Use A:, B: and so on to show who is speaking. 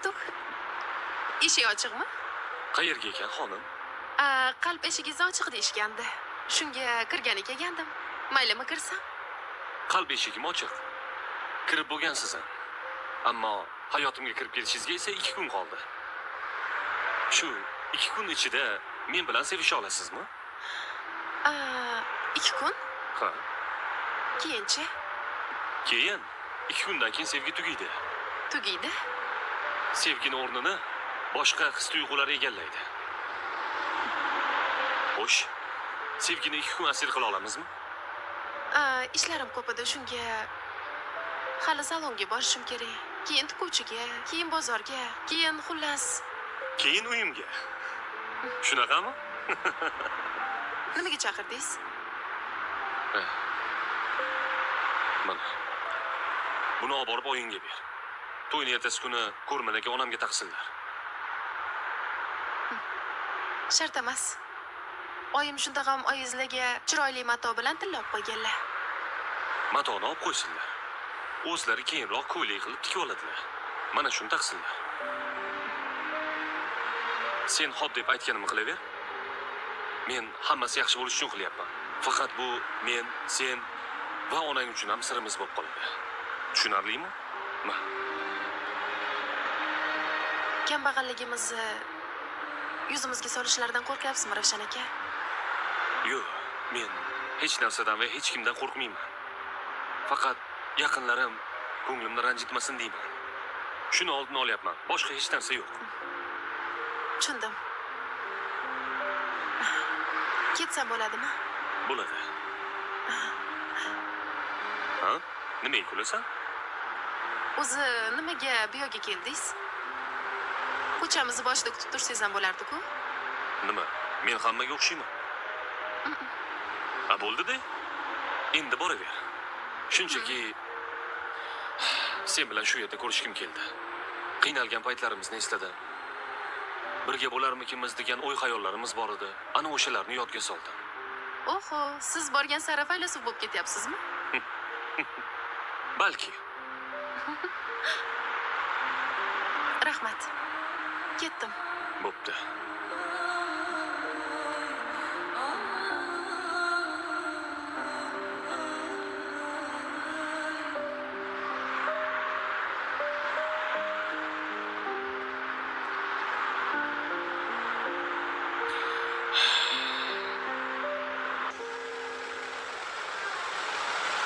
A: Tuk. Eshik ochiqmi?
B: Qayerga ekan xonim?
A: Qalb eshigingiz ochiq deyishgandi. Shunga kirgani kelgandim. Maylimi kirsam?
B: Qalb eshigim ochiq. Kirib bo'lgansiz ham. Ammo hayotimga kirib kelishingizga esa 2 kun qoldi. Shu 2 kun ichida men bilan sevisha olasizmi?
A: 2 kun?
B: Ha.
A: Keyinchi?
B: Keyin 2 kundan keyin sevgi tugaydi.
A: Tugaydi?
B: Sevgini o'rnini boshqa his-tuyg'ular egallaydi. Xo'sh, sevgini 2 kun asir qila olamizmi?
A: Ishlarim ko'p edi, shunga hali salonga borishim kerak. Keyin tikuvchiga, keyin bozorga, keyin xullas.
B: Keyin uyimga. Shunaqami?
A: Nimaga chaqirdingiz?
B: Mana. Buni olib borib oyingga ber. To'yni ertasi kuni ko'rmanaga onamga taqsinlar.
A: Shart emas. Oyim shunda ham oyizlarga chiroyli mato bilan tillab qo'yganlar.
B: Matoni olib qo'ysinlar. O'zlari keyinroq ko'ylak qilib tikib oladilar. Mana shuni taqsinlar. Sen hop deb aytganimni qilaver. Men hammasi yaxshi bo'lish uchun qilyapman. Faqat bu men, sen va onang uchun ham sirimiz bo'lib qoladi. Tushunarlimi? Ma.
A: Kambag'alligimizni yuzimizga solishlaridan qo'rqyapsizmi, Ravshan aka?
B: Yo'q, men hech narsadan va hech kimdan qo'rqmayman. Faqat yaqinlarim ko'nglimni ranjitmasin deyman. Shuni oldini olyapman. Boshqa hech narsa yo'q.
A: Tushundim. Ketsam bo'ladimi?
B: Bo'ladi. Ha? Nimaga kulasan?
A: O'zi nimaga bu yerga keldingiz? Ko'chamizni boshida kutib tursangiz ham bo'lardi-ku.
B: Nima? Men hammaga o'xshayman. Bo'ldi-da. Endi boraver. Shunchaki sen bilan shu yerda ko'rishkim keldi. Qiynalgan paytlarimizni esladim. Birga bo'larmikimiz degan o'y-xayollarimiz bor edi. Ana o'shalarni yodga soldim.
A: Oho, siz borgan sari faylasuf bo'lib ketyapsizmi?
B: Balki.
A: Rahmat. Ketdim.
B: Bo'pti.